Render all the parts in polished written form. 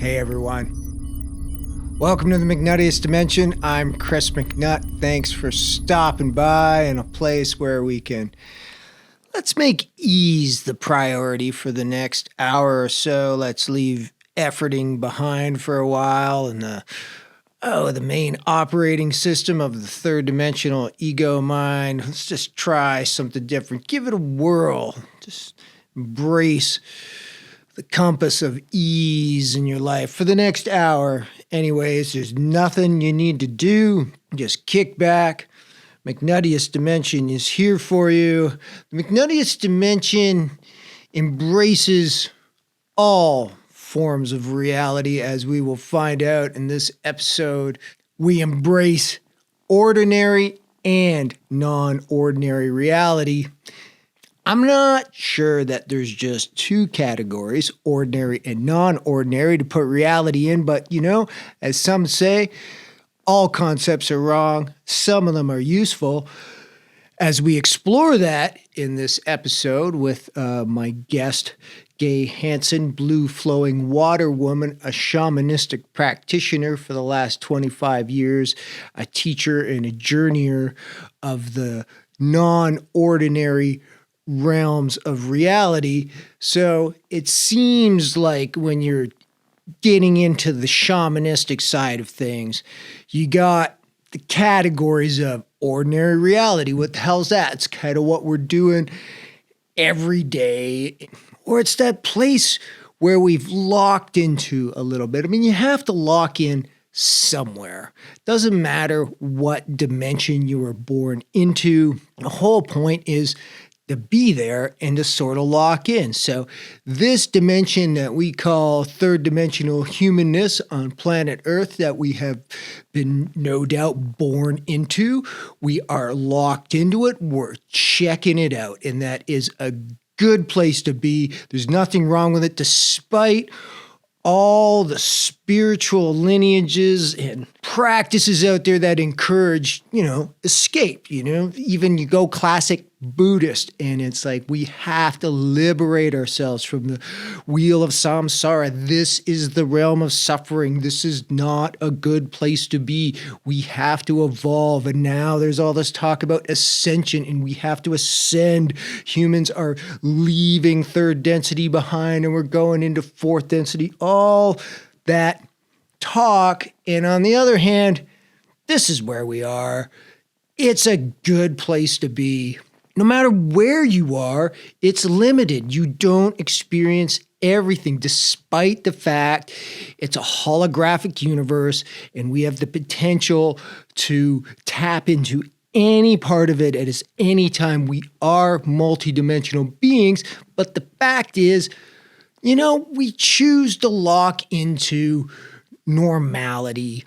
Hey everyone. Welcome to the McNuttiest Dimension. I'm Chris McNutt. Thanks for stopping by in a place where we can let's make ease the priority for the next hour or so. Let's leave efforting behind for a while and the main operating system of the third dimensional ego mind. Let's just try something different. Give it a whirl. Just embrace the compass of ease in your life for the next hour. Anyways, there's nothing you need to do. Just kick back. McNuttiest Dimension is here for you. The McNuttiest Dimension embraces all forms of reality, as we will find out in this episode. We embrace ordinary and non-ordinary reality. I'm not sure that there's just two categories, ordinary and non-ordinary, to put reality in, but as some say, all concepts are wrong. Some of them are useful. As we explore that in this episode with my guest, Gaye Hanson, blue flowing water woman, a shamanistic practitioner for the last 25 years, a teacher and a journeyer of the non-ordinary realms of reality. So it seems like when you're getting into the shamanistic side of things, you got the categories of ordinary reality. What the hell's that? It's kind of what we're doing every day. Or it's that place where we've locked into a little bit. I mean, you have to lock in somewhere. Doesn't matter what dimension you were born into. The whole point is to be there and to sort of lock in. So this dimension that we call third dimensional humanness on planet Earth, that we have been no doubt born into, we are locked into it. We're checking it out. And that is a good place to be. There's nothing wrong with it, despite all the spiritual lineages and practices out there that encourage, escape, even you go classic Buddhist, and it's like we have to liberate ourselves from the wheel of samsara. This is the realm of suffering. This is not a good place to be. We have to evolve. And now there's all this talk about ascension, and we have to ascend. Humans are leaving third density behind, and we're going into fourth density. All that talk. And on the other hand, this is where we are. It's a good place to be. No matter where you are, it's limited. You don't experience everything, despite the fact it's a holographic universe and we have the potential to tap into any part of it at any time. We are multidimensional beings, but the fact is, we choose to lock into normality,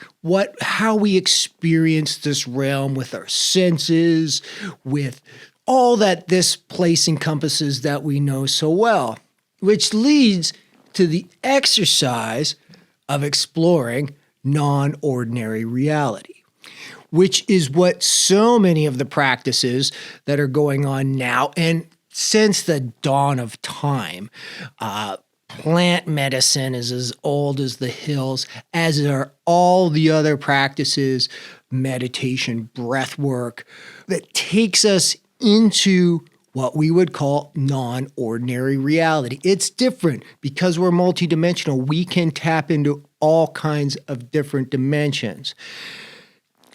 how we experience this realm with our senses, with all that this place encompasses that we know so well, which leads to the exercise of exploring non-ordinary reality, which is what so many of the practices that are going on now and since the dawn of time. Plant medicine is as old as the hills, as are all the other practices, meditation, breath work, that takes us into what we would call non-ordinary reality. It's different because we're multidimensional. We can tap into all kinds of different dimensions.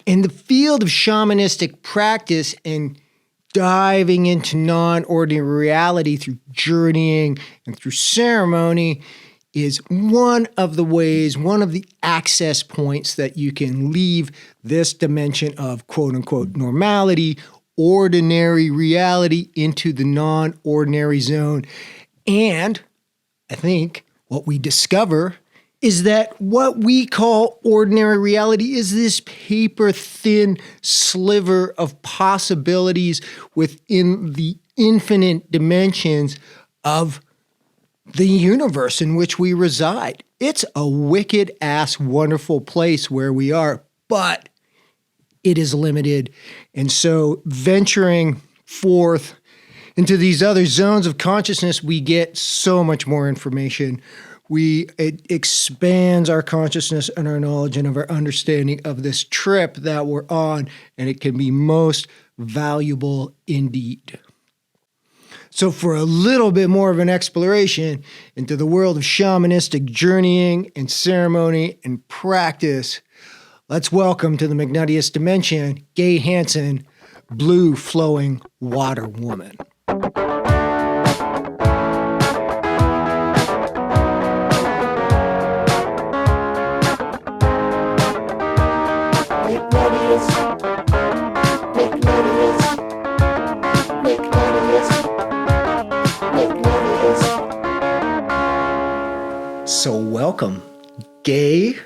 In the field of shamanistic practice and diving into non-ordinary reality through journeying and through ceremony is one of the ways, one of the access points that you can leave this dimension of quote-unquote normality, ordinary reality, into the non-ordinary zone. And I think what we discover is that what we call ordinary reality is this paper-thin sliver of possibilities within the infinite dimensions of the universe in which we reside. It's a wicked-ass wonderful place where we are, but it is limited. And so venturing forth into these other zones of consciousness, we get so much more information. It expands our consciousness and our knowledge and of our understanding of this trip that we're on, and it can be most valuable indeed. So for a little bit more of an exploration into the world of shamanistic journeying and ceremony and practice, let's welcome to the McNuttiest dimension, Gaye Hanson, Blue Flowing Water Woman. So welcome, Gaye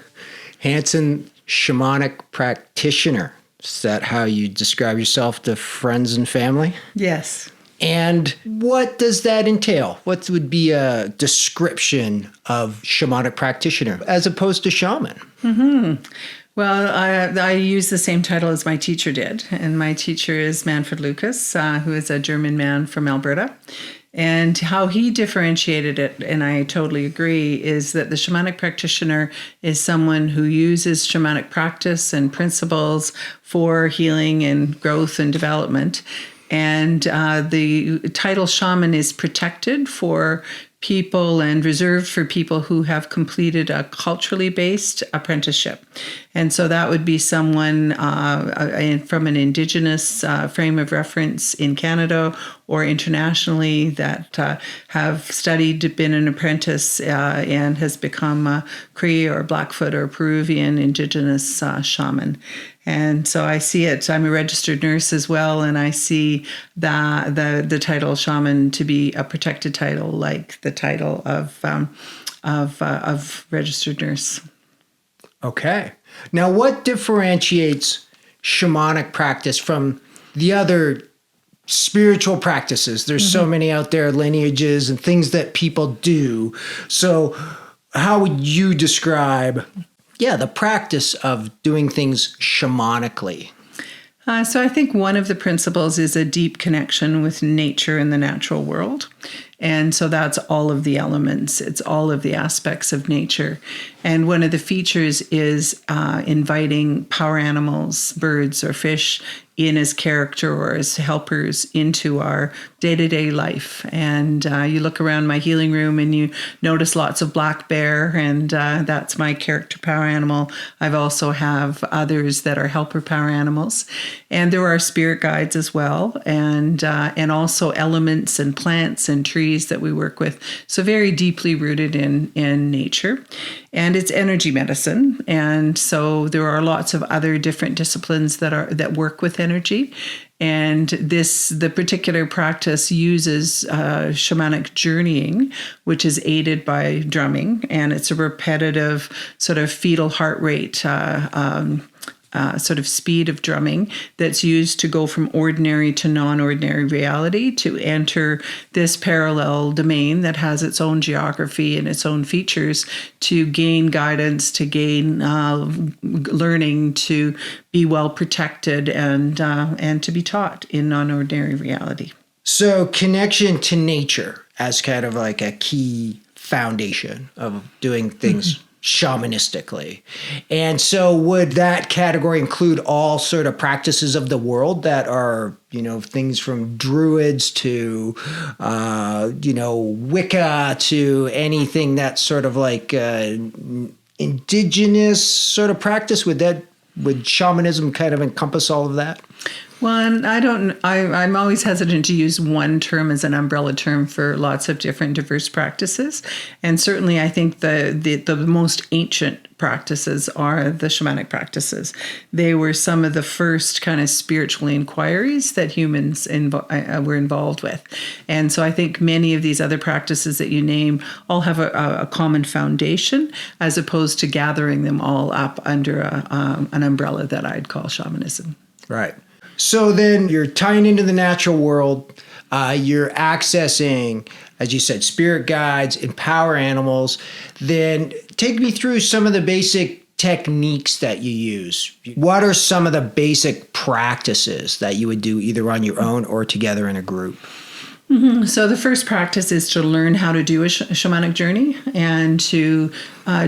Hanson, shamanic practitioner. Is that how you describe yourself to friends and family? Yes. And what does that entail? What would be a description of shamanic practitioner as opposed to shaman? Mm-hmm. Well, I use the same title as my teacher did. And my teacher is Manfred Lucas, who is a German man from Alberta. And how he differentiated it, and I totally agree, is that the shamanic practitioner is someone who uses shamanic practice and principles for healing and growth and development. And the title shaman is protected for people and reserved for people who have completed a culturally based apprenticeship. And so that would be someone from an Indigenous frame of reference in Canada or internationally that have studied, been an apprentice, and has become a Cree or Blackfoot or Peruvian Indigenous shaman. And so I see it. I'm a registered nurse as well, and I see the title shaman to be a protected title, like the title of registered nurse. Okay. Now, what differentiates shamanic practice from the other spiritual practices? There's so many out there, lineages and things that people do. So how would you describe, the practice of doing things shamanically? So I think one of the principles is a deep connection with nature and the natural world. And so that's all of the elements. It's all of the aspects of nature. And one of the features is inviting power animals, birds or fish, in as character or as helpers into our day-to-day life. And you look around my healing room and you notice lots of black bear, and that's my character power animal. I've also have others that are helper power animals. And there are spirit guides as well, and also elements and plants and trees that we work with. So very deeply rooted in nature. And it's energy medicine. And so there are lots of other different disciplines that work with energy. And the particular practice uses shamanic journeying, which is aided by drumming. And it's a repetitive sort of fetal heart rate sort of speed of drumming that's used to go from ordinary to non-ordinary reality, to enter this parallel domain that has its own geography and its own features, to gain guidance, to gain learning, to be well protected, and to be taught in non-ordinary reality. So connection to nature as kind of like a key foundation of doing things shamanistically. And so would that category include all sort of practices of the world that are, things from druids to, Wicca, to anything that's sort of like indigenous sort of practice? Would shamanism kind of encompass all of that? Well, I'm always hesitant to use one term as an umbrella term for lots of different diverse practices. And certainly I think the most ancient practices are the shamanic practices. They were some of the first kind of spiritual inquiries that humans were involved with. And so I think many of these other practices that you name all have a common foundation, as opposed to gathering them all up under an umbrella that I'd call shamanism. Right. So then you're tying into the natural world. You're accessing, as you said, spirit guides and power animals. Then take me through some of the basic techniques that you use. What are some of the basic practices that you would do either on your own or together in a group? So the first practice is to learn how to do a shamanic journey and to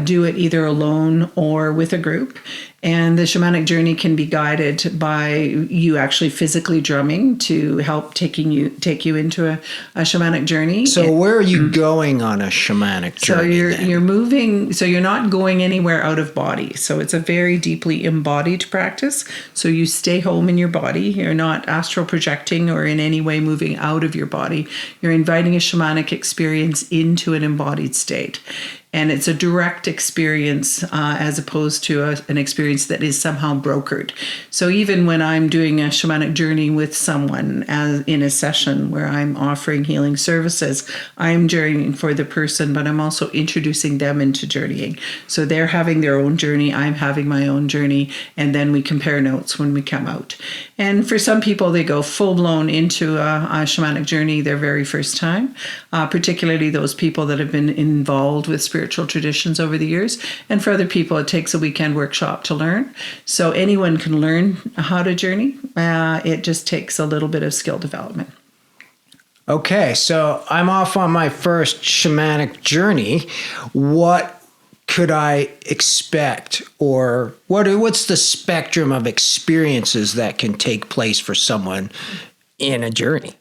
do it either alone or with a group. And the shamanic journey can be guided by you actually physically drumming to help take you into a shamanic journey. So where are you going on a shamanic journey? So you're moving. So you're not going anywhere out of body. So it's a very deeply embodied practice. So you stay home in your body. You're not astral projecting or in any way moving out of your body. You're inviting a shamanic experience into an embodied state. And it's a direct experience as opposed to an experience that is somehow brokered. So even when I'm doing a shamanic journey with someone in a session where I'm offering healing services, I'm journeying for the person, but I'm also introducing them into journeying. So they're having their own journey, I'm having my own journey, and then we compare notes when we come out. And for some people, they go full-blown into a shamanic journey their very first time, particularly those people that have been involved with spiritual traditions over the years. And for other people, it takes a weekend workshop to learn. So anyone can learn how to journey. It just takes a little bit of skill development. Okay, so I'm off on my first shamanic journey. What could I expect, or what's the spectrum of experiences that can take place for someone in a journey?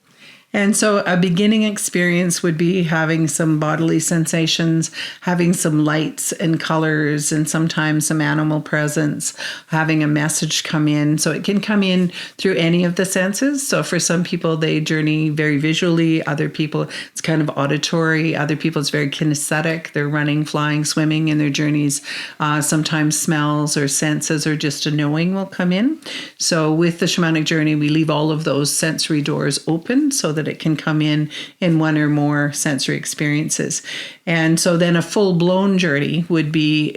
And so a beginning experience would be having some bodily sensations, having some lights and colors, and sometimes some animal presence, having a message come in. So it can come in through any of the senses. So for some people, they journey very visually. Other people, it's kind of auditory. Other people, it's very kinesthetic. They're running, flying, swimming in their journeys. Sometimes smells or senses or just a knowing will come in. So with the shamanic journey, we leave all of those sensory doors open so that it can come in one or more sensory experiences. And so then a full-blown journey would be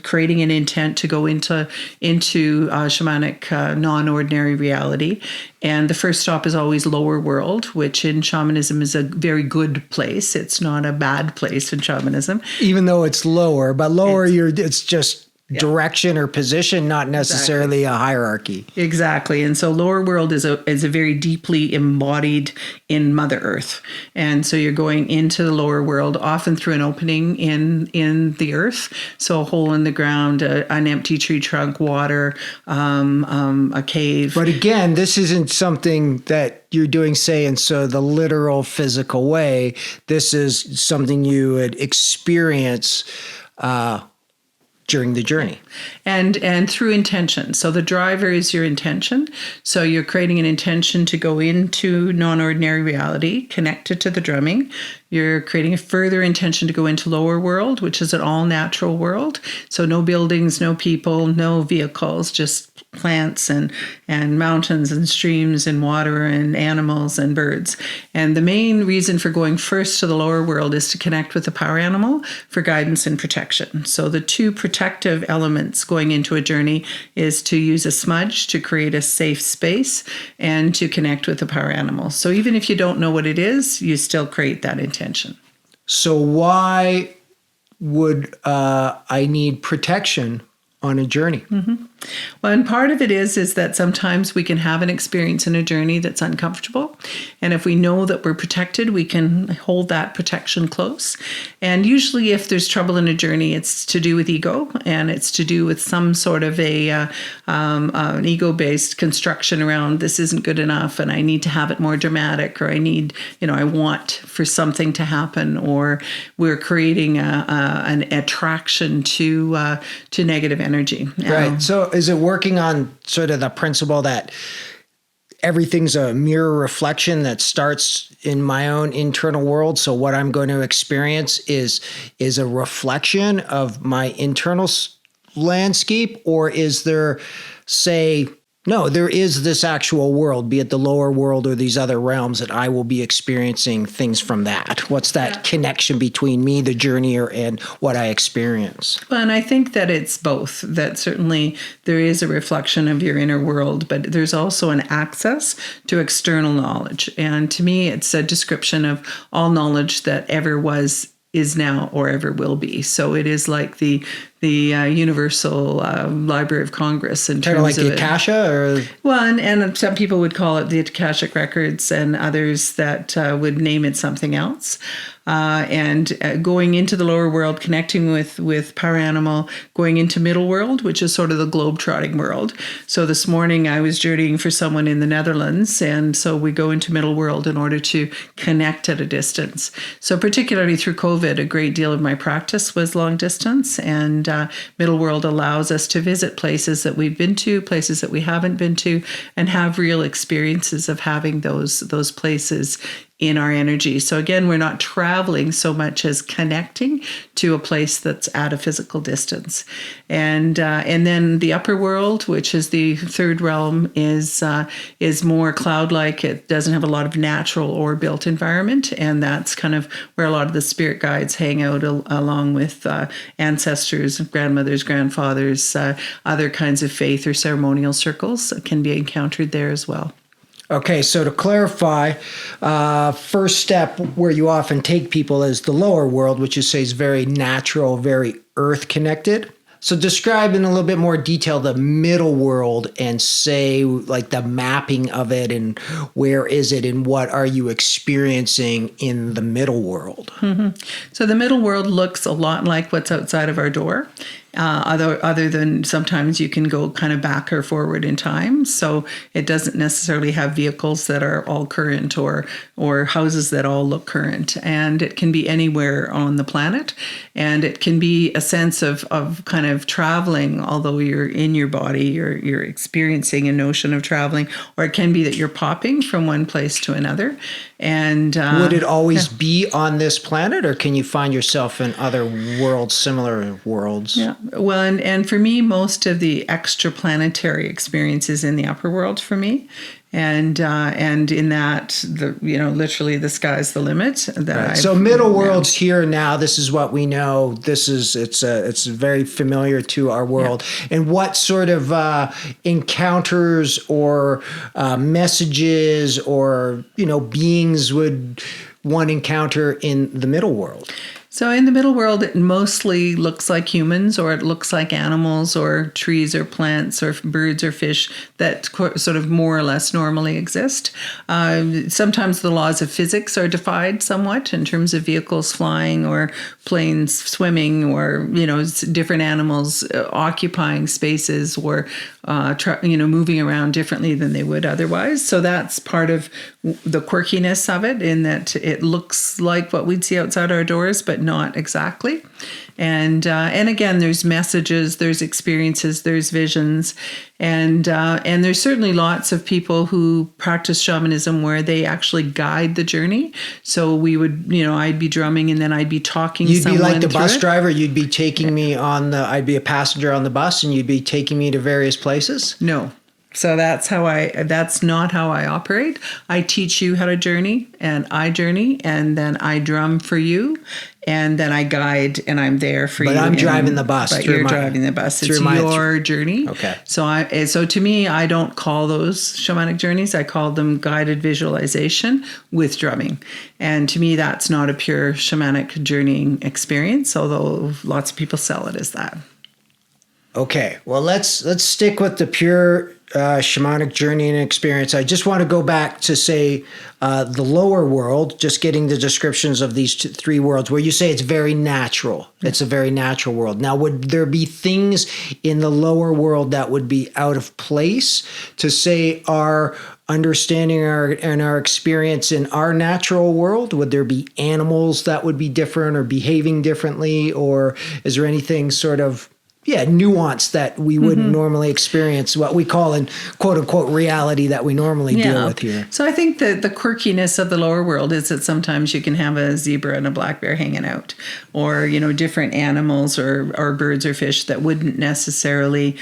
creating an intent to go into shamanic non-ordinary reality. And the first stop is always lower world, which in shamanism is a very good place. It's not a bad place in shamanism. Even though it's lower, but lower, it's just direction or position, not necessarily a hierarchy. Exactly. And so lower world is a very deeply embodied in Mother Earth. And so you're going into the lower world, often through an opening in the earth. So a hole in the ground, an empty tree trunk, water, a cave. But again, this isn't something that you're doing, say, in so the literal physical way. This is something you would experience during the journey. And through intention. So the driver is your intention. So you're creating an intention to go into non-ordinary reality, connected to the drumming. You're creating a further intention to go into lower world, which is an all-natural world. So no buildings, no people, no vehicles, just plants and mountains and streams and water and animals and birds. And the main reason for going first to the lower world is to connect with the power animal for guidance and protection. So the two protective elements going into a journey is to use a smudge to create a safe space and to connect with the power animal. So even if you don't know what it is, you still create that intention. So why would I need protection on a journey? Mm-hmm. Well, and part of it is that sometimes we can have an experience in a journey that's uncomfortable. And if we know that we're protected, we can hold that protection close. And usually if there's trouble in a journey, it's to do with ego, and it's to do with some sort of an ego-based construction around this isn't good enough and I need to have it more dramatic, or I want for something to happen, or we're creating an attraction to negative energy. Right. So is it working on sort of the principle that everything's a mirror reflection that starts in my own internal world? So what I'm going to experience is a reflection of my internal landscape, or is there, say, no, there is this actual world, be it the lower world or these other realms, that I will be experiencing things from that? What's that connection between me, the journeyer, and what I experience? Well, and I think that it's both, that certainly there is a reflection of your inner world, but there's also an access to external knowledge. And to me, it's a description of all knowledge that ever was is now or ever will be. So it is like the Universal Library of Congress in Kind of terms like of the Akasha, or well, and some people would call it the Akashic Records, and others that would name it something else. And going into the lower world, connecting with Paranimal, going into middle world, which is sort of the globe-trotting world. So this morning I was journeying for someone in the Netherlands, and so we go into middle world in order to connect at a distance. So particularly through COVID, a great deal of my practice was long distance, and middle world allows us to visit places that we've been to, places that we haven't been to, and have real experiences of having those places in our energy. So again, we're not traveling so much as connecting to a place that's at a physical distance. And then the upper world, which is the third realm, is more cloud-like. It doesn't have a lot of natural or built environment, and that's kind of where a lot of the spirit guides hang out, along with ancestors, grandmothers, grandfathers, other kinds of faith or ceremonial circles can be encountered there as well. Okay, so to clarify, first step where you often take people is the lower world, which you say is very natural, very earth connected. So describe in a little bit more detail the middle world and say like the mapping of it and where is it and what are you experiencing in the middle world? Mm-hmm. So the middle world looks a lot like what's outside of our door. Other than sometimes you can go kind of back or forward in time. So it doesn't necessarily have vehicles that are all current or houses that all look current. And it can be anywhere on the planet. And it can be a sense of kind of traveling, although you're in your body, you're experiencing a notion of traveling, or it can be that you're popping from one place to another. And would it always be on this planet, or can you find yourself in other worlds, similar worlds? Yeah. Well, and for me, most of the extraplanetary experiences in the upper world for me, and in that literally the sky's the limit. Right. So middle world's here now. This is what we know. It's very familiar to our world. Yeah. And what sort of encounters or messages or beings would one encounter in the middle world? So in the middle world, it mostly looks like humans, or it looks like animals or trees or plants or birds or fish that sort of more or less normally exist. Sometimes the laws of physics are defied somewhat in terms of vehicles flying or planes swimming or, different animals occupying spaces or, moving around differently than they would otherwise. So that's part of the quirkiness of it, in that it looks like what we'd see outside our doors, but not exactly. And again, there's messages, there's experiences, there's visions, and there's certainly lots of people who practice shamanism where they actually guide the journey. So we would, I'd be drumming and then I'd be talking. You'd be like the bus driver. You'd be taking me I'd be a passenger on the bus, and you'd be taking me to various places. No. So that's not how I operate. I teach you how to journey, and I journey, and then I drum for you, and then I guide, and I'm there for you. But I'm driving the bus. But you're driving the bus. It's your journey. Okay. So to me, I don't call those shamanic journeys. I call them guided visualization with drumming. And to me, that's not a pure shamanic journeying experience, although lots of people sell it as that. Okay, well, let's stick with the pure shamanic journey and experience. I just want to go back to say the lower world, just getting the descriptions of these three worlds, where you say it's very natural. It's a very natural world. Now, would there be things in the lower world that would be out of place to say our understanding and our experience in our natural world? Would there be animals that would be different or behaving differently? Or is there anything sort of nuance that we wouldn't normally experience, what we call in quote unquote reality that we normally deal with here? So I think that the quirkiness of the lower world is that sometimes you can have a zebra and a black bear hanging out, or, different animals or birds or fish that wouldn't necessarily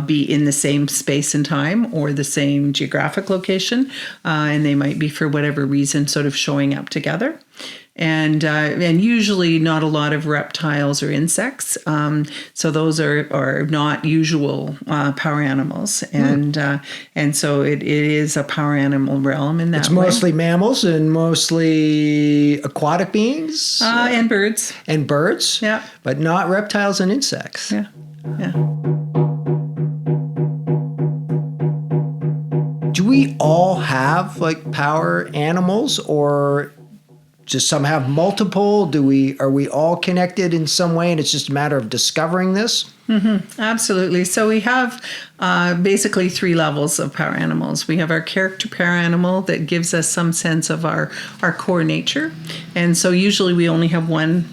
be in the same space and time or the same geographic location. And they might be, for whatever reason, sort of showing up together. And usually not a lot of reptiles or insects. So those are not usual power animals, and so it is a power animal realm in that It's way. mostly mammals and mostly aquatic beings And birds. and birds, Yeah. but not reptiles and insects. Yeah, Do we all have like power animals, or just some have multiple? Are we all connected in some way, and it's just a matter of discovering this? absolutely. So we have basically 3 levels of power animals. We have our character power animal that gives us some sense of our core nature. And so usually we only have one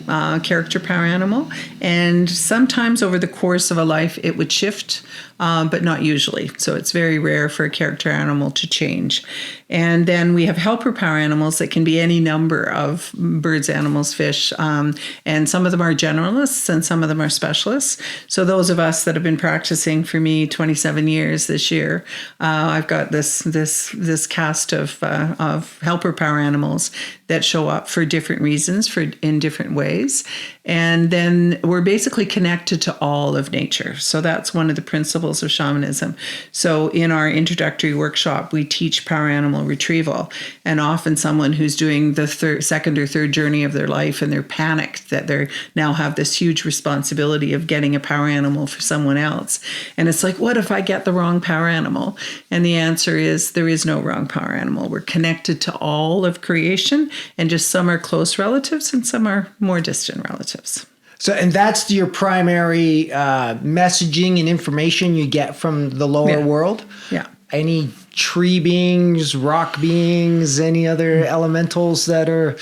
character power animal. And sometimes over the course of a life, it would shift, but not usually. So it's very rare for a character animal to change. And then we have helper power animals that can be any number of birds, animals, fish. And some of them are generalists and some of them are specialists. So those of us that have been practicing for me 27 years this year, I've got this cast of helper power animals that show up for different reasons, in different ways. And then we're basically connected to all of nature. So that's one of the principles of shamanism. So in our introductory workshop, we teach power animal retrieval. And often someone who's doing the second or third journey of their life and they're panicked that they now have this huge responsibility of getting a power animal for someone else. And it's like, what if I get the wrong power animal? And the answer is there is no wrong power animal. We're connected to all of creation, and just some are close relatives and some are more distant relatives. So, and that's your primary messaging and information you get from the lower world? Yeah. Any tree beings, rock beings, any other elementals that are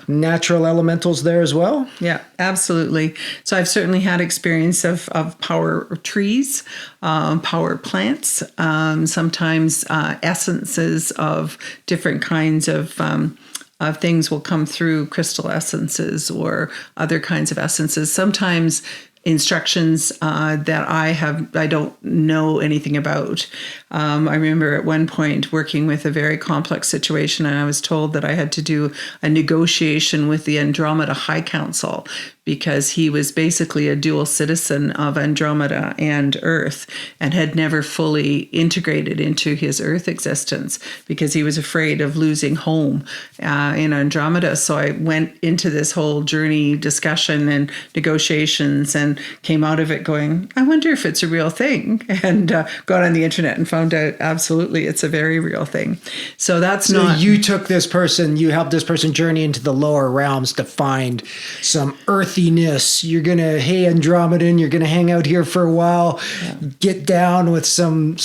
natural elementals there as well? Yeah, absolutely. So I've certainly had experience of power trees, power plants, sometimes essences of different kinds of things will come through, crystal essences or other kinds of essences. Sometimes instructions that I don't know anything about. I remember at one point working with a very complex situation, and I was told that I had to do a negotiation with the Andromeda High Council because he was basically a dual citizen of Andromeda and Earth and had never fully integrated into his Earth existence because he was afraid of losing home in Andromeda. So I went into this whole journey discussion and negotiations and came out of it going, I wonder if it's a real thing, and got on the internet and found out absolutely it's a very real thing. So that's not... You took this person, you helped this person journey into the lower realms to find some earthiness. You're going to, hey, Andromedan, you're going to hang out here for a while, get down with some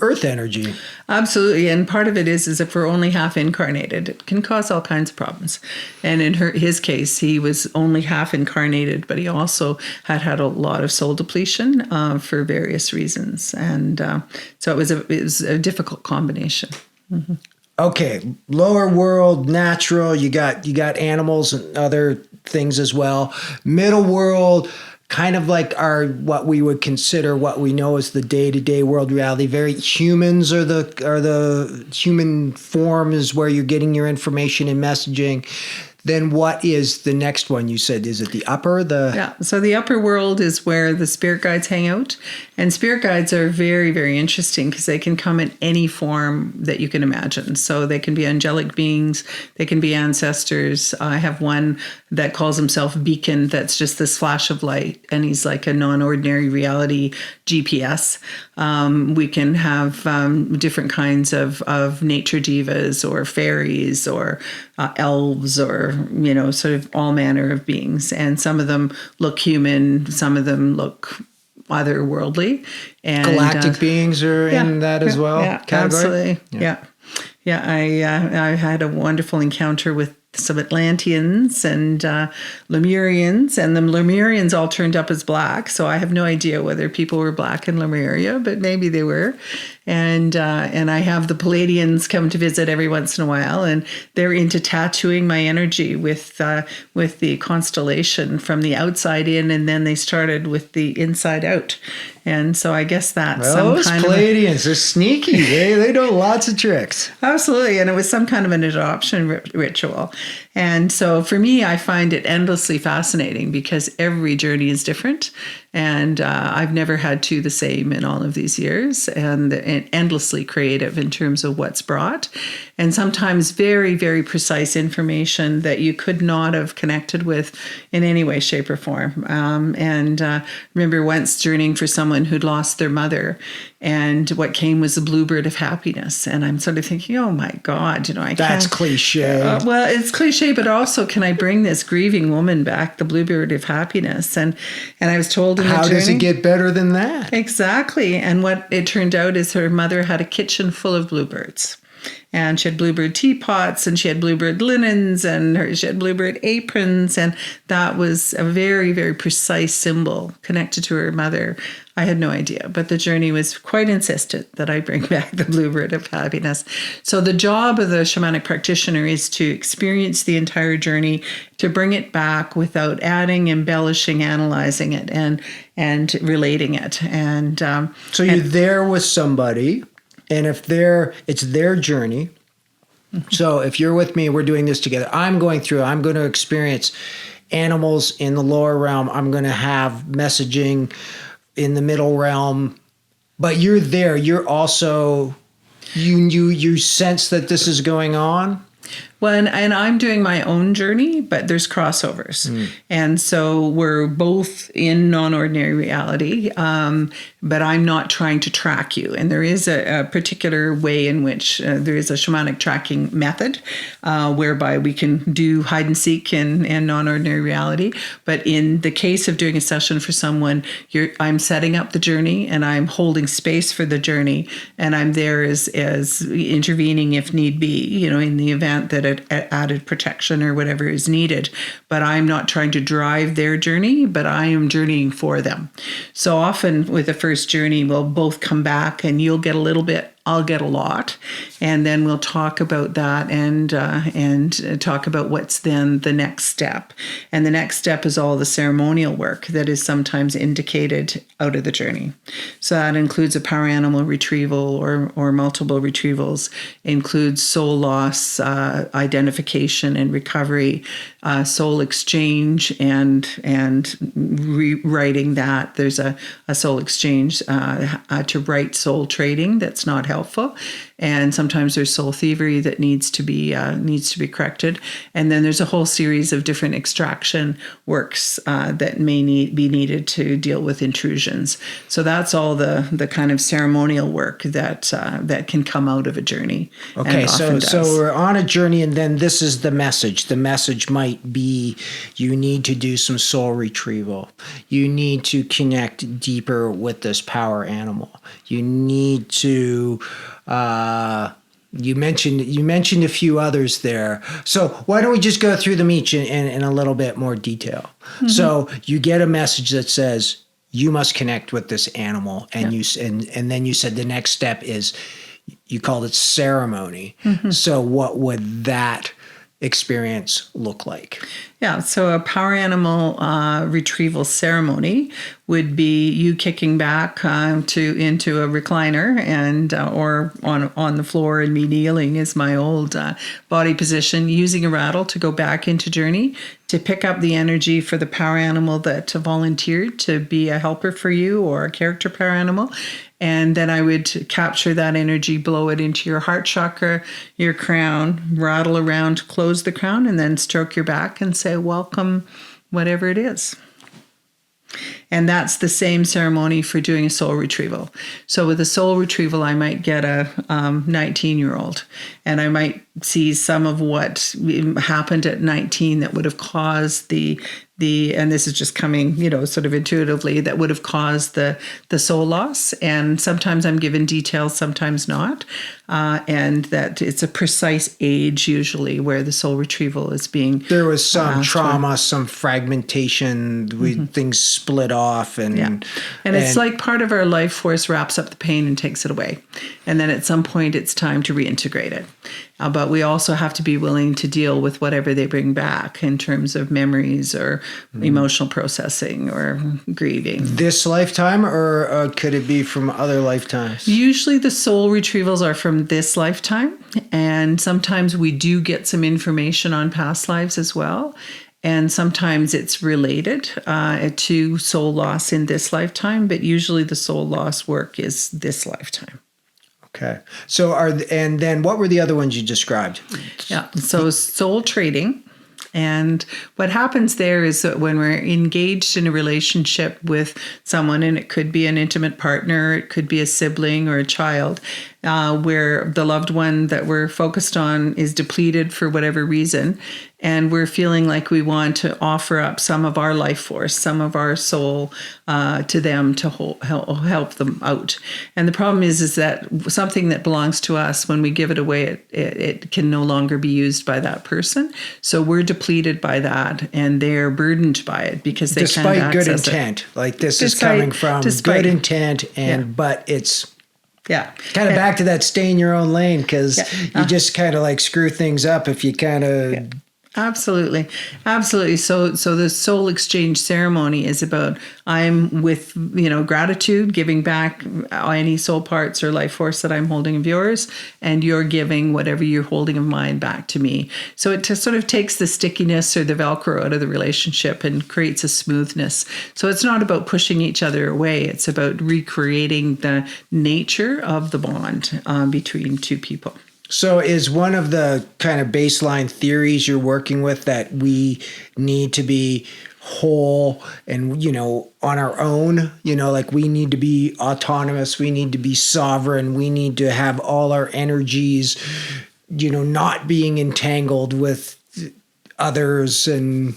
earth energy. Absolutely. And part of it is if we're only half incarnated, it can cause all kinds of problems. And in his case, he was only half incarnated, but he also had a lot of soul depletion for various reasons. And so it was a difficult combination. Mm-hmm. Okay, lower world, natural, you got animals and other things as well. Middle world, kind of like what we would consider what we know as the day-to-day world reality. Very humans are the human form is where you're getting your information and messaging. Then what is the next one you said? Is it the upper? Yeah. So the upper world is where the spirit guides hang out. And spirit guides are very, very interesting because they can come in any form that you can imagine. So they can be angelic beings. They can be ancestors. I have one that calls himself Beacon. That's just this flash of light. And he's like a non-ordinary reality GPS. We can have different kinds of nature divas or fairies or elves or, sort of all manner of beings. And some of them look human. Some of them look otherworldly. And galactic beings are in that as well. Yeah, category? Absolutely. Yeah. I had a wonderful encounter with some Atlanteans and Lemurians, and the Lemurians all turned up as black. So I have no idea whether people were black in Lemuria, but maybe they were. and I have the Palladians come to visit every once in a while, and they're into tattooing my energy with the constellation from the outside in, and then they started with the inside out. And so I guess that's Well, those Palladians, they're sneaky. They know lots of tricks. Absolutely. And it was some kind of an adoption ritual. And so for me, I find it endlessly fascinating because every journey is different. And I've never had two the same in all of these years, and endlessly creative in terms of what's brought. And sometimes very, very precise information that you could not have connected with in any way, shape, or form. Remember once journeying for someone who'd lost their mother, and what came was the bluebird of happiness. And I'm sort of thinking, oh my God, I can't. That's cliche. Well, it's cliche, but also, can I bring this grieving woman back, the bluebird of happiness? And I was told in the journey, how does it get better than that? Exactly. And what it turned out is her mother had a kitchen full of bluebirds. And she had bluebird teapots, and she had bluebird linens, and she had bluebird aprons. And that was a very, very precise symbol connected to her mother. I had no idea, but the journey was quite insistent that I bring back the bluebird of happiness. So the job of the shamanic practitioner is to experience the entire journey, to bring it back without adding, embellishing, analyzing it, and relating it. And so you're there with somebody, and if it's their journey. So if you're with me, we're doing this together. I'm going to experience animals in the lower realm. I'm going to have messaging in the middle realm, but you're there. You're also, you sense that this is going on. Well, and I'm doing my own journey, but there's crossovers. And so we're both in non-ordinary reality, but I'm not trying to track you. And there is a particular way in which there is a shamanic tracking method whereby we can do hide and seek in non-ordinary reality. But in the case of doing a session for someone, I'm setting up the journey, and I'm holding space for the journey, and I'm there as intervening if need be, in the event that added protection or whatever is needed. But I'm not trying to drive their journey, but I am journeying for them. So often with the first journey, we'll both come back, and you'll get a little bit, I'll get a lot, and then we'll talk about that and talk about what's then the next step. And the next step is all the ceremonial work that is sometimes indicated out of the journey. So that includes a power animal retrieval or multiple retrievals, includes soul loss, identification and recovery, soul exchange, and rewriting that. There's a soul exchange to write soul trading that's not helpful, and sometimes there's soul thievery that needs to be corrected. And then there's a whole series of different extraction works that may be needed to deal with intrusions. So that's all the kind of ceremonial work that can come out of a journey. Okay, so we're on a journey, and then this is the message. The message might be you need to do some soul retrieval. You need to connect deeper with this power animal. You need to. You mentioned a few others there. So why don't we just go through them each in a little bit more detail? Mm-hmm. So you get a message that says you must connect with this animal, and and then you said the next step is, you called it ceremony. Mm-hmm. So what would that experience look like? Yeah, so a power animal retrieval ceremony would be you kicking back into a recliner and or on the floor, and me kneeling is my old body position, using a rattle to go back into journey, to pick up the energy for the power animal that volunteered to be a helper for you or a character power animal. And then I would capture that energy, blow it into your heart chakra, your crown, rattle around, close the crown, and then stroke your back and say, welcome, whatever it is. And that's the same ceremony for doing a soul retrieval. So with a soul retrieval, I might get a 19-year-old, and I might see some of what happened at 19 that would have caused the and this is just coming, sort of intuitively, that would have caused the soul loss. And sometimes I'm given details, sometimes not. And that it's a precise age usually where the soul retrieval is being. There was some trauma, some fragmentation, things split off. And, and it's like part of our life force wraps up the pain and takes it away. And then at some point it's time to reintegrate it. But we also have to be willing to deal with whatever they bring back in terms of memories or emotional processing or grieving. This lifetime, or could it be from other lifetimes? Usually the soul retrievals are from this lifetime. And sometimes we do get some information on past lives as well. And sometimes it's related to soul loss in this lifetime. But usually the soul loss work is this lifetime. Okay. So and then what were the other ones you described? Yeah. So soul trading. And what happens there is that when we're engaged in a relationship with someone, and it could be an intimate partner, it could be a sibling or a child, where the loved one that we're focused on is depleted for whatever reason, and we're feeling like we want to offer up some of our life force, some of our soul to them to help them out. And the problem is that something that belongs to us, when we give it away, it can no longer be used by that person. So we're depleted by that, and they're burdened by it because they can't access good intent. Like this is coming from good intent, but it's kind of back to that stay in your own lane, because you just kind of like screw things up if you kind of Absolutely. So the soul exchange ceremony is about, I'm with, gratitude, giving back any soul parts or life force that I'm holding of yours, and you're giving whatever you're holding of mine back to me. So it just sort of takes the stickiness or the Velcro out of the relationship and creates a smoothness. So it's not about pushing each other away. It's about recreating the nature of the bond between two people. So is one of the kind of baseline theories you're working with that we need to be whole and, on our own, like we need to be autonomous, we need to be sovereign, we need to have all our energies, not being entangled with others and,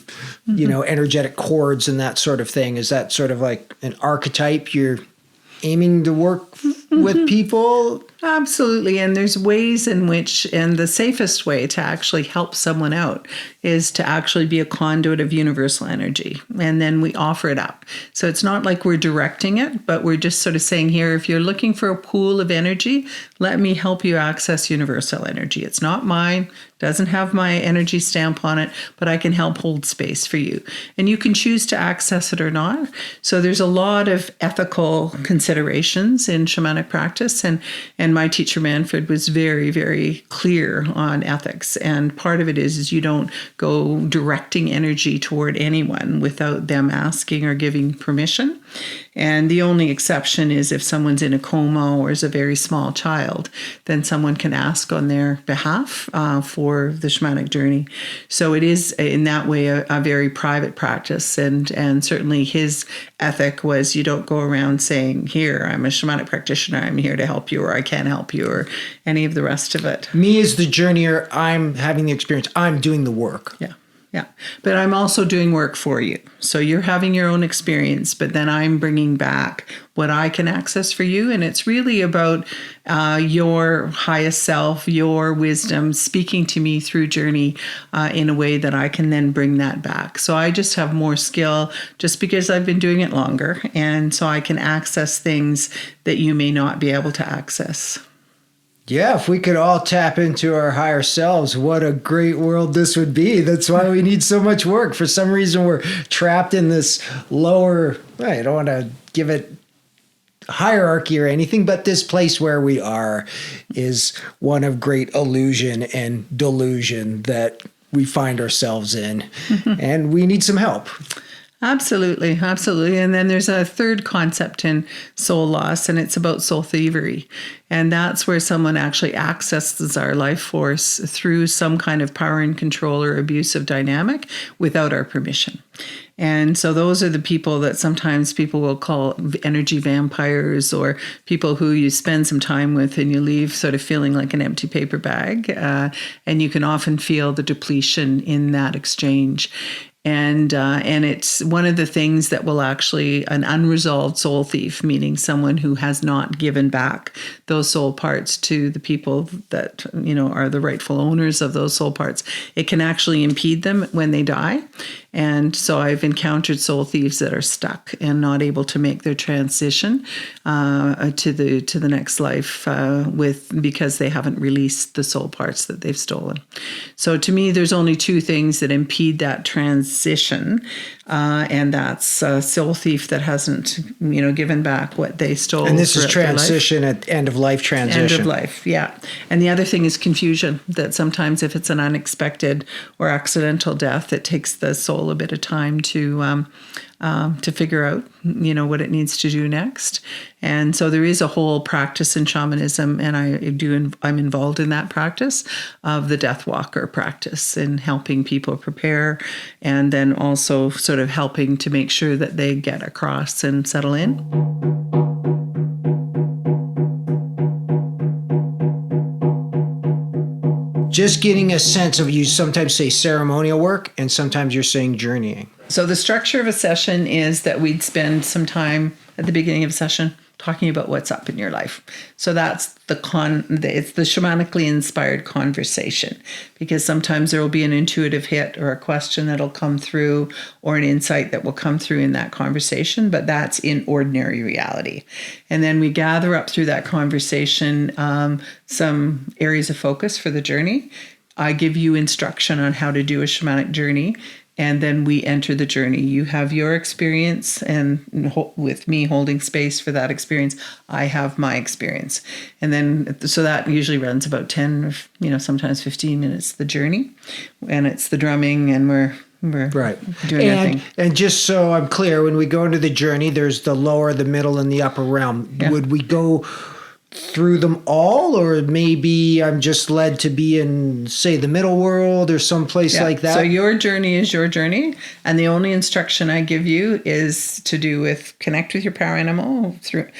energetic cords and that sort of thing? Is that sort of like an archetype you're aiming to work with people? Absolutely. And there's ways in which, and the safest way to actually help someone out is to actually be a conduit of universal energy. And then we offer it up. So it's not like we're directing it, but we're just sort of saying, here, if you're looking for a pool of energy, let me help you access universal energy. It's not mine, doesn't have my energy stamp on it, but I can help hold space for you. And you can choose to access it or not. So there's a lot of ethical considerations in shamanic practice. And my teacher Manfred was very, very clear on ethics. And part of it is you don't go directing energy toward anyone without them asking or giving permission. And the only exception is if someone's in a coma or is a very small child, then someone can ask on their behalf for the shamanic journey. So it is in that way a very private practice. And certainly his ethic was you don't go around saying, here, I'm a shamanic practitioner, I'm here to help you, or I can't help you, or any of the rest of it. Me as the journeyer, I'm having the experience, I'm doing the work. Yeah. But I'm also doing work for you. So you're having your own experience, but then I'm bringing back what I can access for you. And it's really about your highest self, your wisdom, speaking to me through journey in a way that I can then bring that back. So I just have more skill just because I've been doing it longer. And so I can access things that you may not be able to access. Yeah, if we could all tap into our higher selves, what a great world this would be. That's why we need so much work. For some reason, we're trapped in this lower, I don't want to give it hierarchy or anything, but this place where we are is one of great illusion and delusion that we find ourselves in, and we need some help. Absolutely. And then there's a third concept in soul loss, and it's about soul thievery. And that's where someone actually accesses our life force through some kind of power and control or abusive dynamic without our permission. And so those are the people that sometimes people will call energy vampires, or people who you spend some time with and you leave sort of feeling like an empty paper bag. And you can often feel the depletion in that exchange. And it's one of the things that will actually, an unresolved soul thief, meaning someone who has not given back those soul parts to the people that, are the rightful owners of those soul parts. It can actually impede them when they die. And so I've encountered soul thieves that are stuck and not able to make their transition to the next life because they haven't released the soul parts that they've stolen. So to me, there's only two things that impede that transition, and that's a soul thief that hasn't, given back what they stole. And this is transition at end of life transition. End of life, yeah. And the other thing is confusion, that sometimes if it's an unexpected or accidental death, it takes the soul a bit of time to figure out, what it needs to do next. And so there is a whole practice in shamanism, and I'm involved in that practice of the Death Walker practice and helping people prepare, and then also sort of helping to make sure that they get across and settle in. Just getting a sense of, you sometimes say ceremonial work and sometimes you're saying journeying. So the structure of a session is that we'd spend some time at the beginning of a session talking about what's up in your life. So that's it's the shamanically inspired conversation, because sometimes there will be an intuitive hit or a question that'll come through or an insight that will come through in that conversation, but that's in ordinary reality. And then we gather up through that conversation some areas of focus for the journey. I give you instruction on how to do a shamanic journey, and then we enter the journey. You have your experience, and with me holding space for that experience, I have my experience. And then, so that usually runs about 10, sometimes 15 minutes, the journey. And it's the drumming, and we're right. doing our thing. And just so I'm clear, when we go into the journey, there's the lower, the middle, and the upper realm. Yeah. Would we go through them all, or maybe I'm just led to be in, say, the middle world or someplace like that? So your journey is your journey, and the only instruction I give you is to do with connect with your power animal through,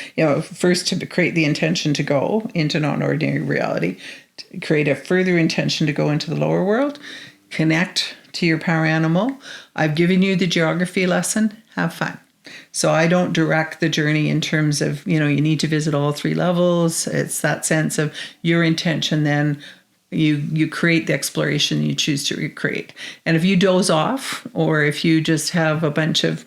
first to create the intention to go into non-ordinary reality, to create a further intention to go into the lower world, connect to your power animal. I've given you the geography lesson. Have fun. So I don't direct the journey in terms of, you need to visit all 3 levels. It's that sense of your intention, then you create the exploration you choose to recreate. And if you doze off, or if you just have a bunch of,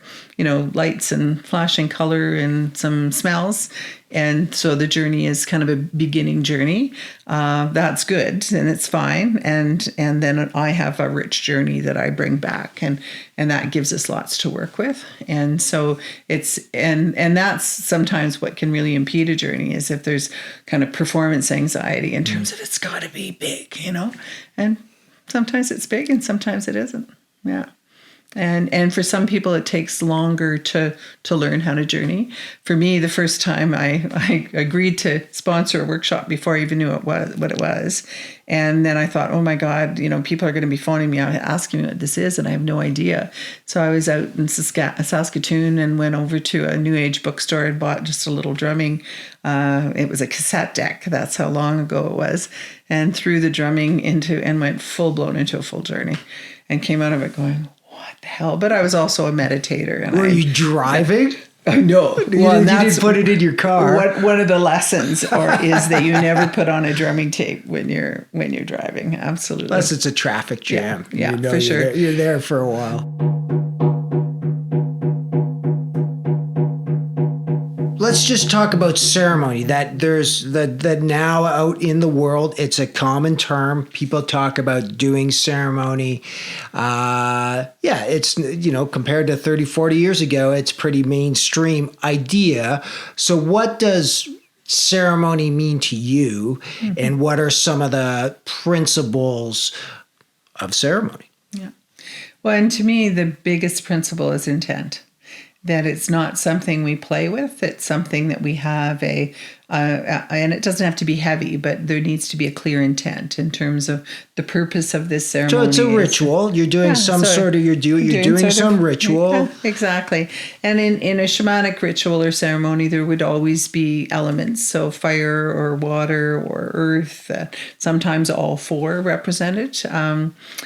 lights and flashing color and some smells, and so the journey is kind of a beginning journey, that's good, and it's fine. And then I have a rich journey that I bring back, and that gives us lots to work with. And so it's, and that's sometimes what can really impede a journey, is if there's kind of performance anxiety in terms of it's got to be big, and sometimes it's big and sometimes it isn't. Yeah. And for some people, it takes longer to learn how to journey. For me, the first time I agreed to sponsor a workshop before I even knew what it was. And then I thought, oh my God, people are going to be phoning me out asking me what this is, and I have no idea. So I was out in Saskatoon and went over to a New Age bookstore and bought just a little drumming. It was a cassette deck. That's how long ago it was. And threw the drumming and went full blown into a full journey, and came out of it going, what the hell? But I was also a meditator. And Were you driving? No. You didn't put it in your car. One of the lessons is that you never put on a drumming tape when you're driving. Absolutely. Unless it's a traffic jam. Yeah, for sure. You're there for a while. Let's just talk about ceremony. That there's that now out in the world, it's a common term. People talk about doing ceremony. It's, compared to 30, 40 years ago, it's pretty mainstream idea. So what does ceremony mean to you? Mm-hmm. And what are some of the principles of ceremony? Yeah. Well, and to me, the biggest principle is intent. That it's not something we play with. It's something that we have and it doesn't have to be heavy, but there needs to be a clear intent in terms of the purpose of this ceremony. So it's a ritual. You're doing you're doing some ritual. Yeah, exactly. And in a shamanic ritual or ceremony, there would always be elements. So fire or water or earth, sometimes all 4 represented.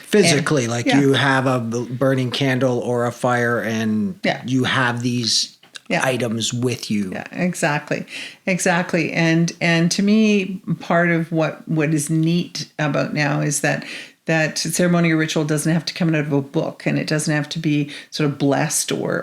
Physically, you have a burning candle or a fire, and you have these items with you. Yeah, exactly. And to me, part of what is neat about now is that that ceremony or ritual doesn't have to come out of a book, and it doesn't have to be sort of blessed or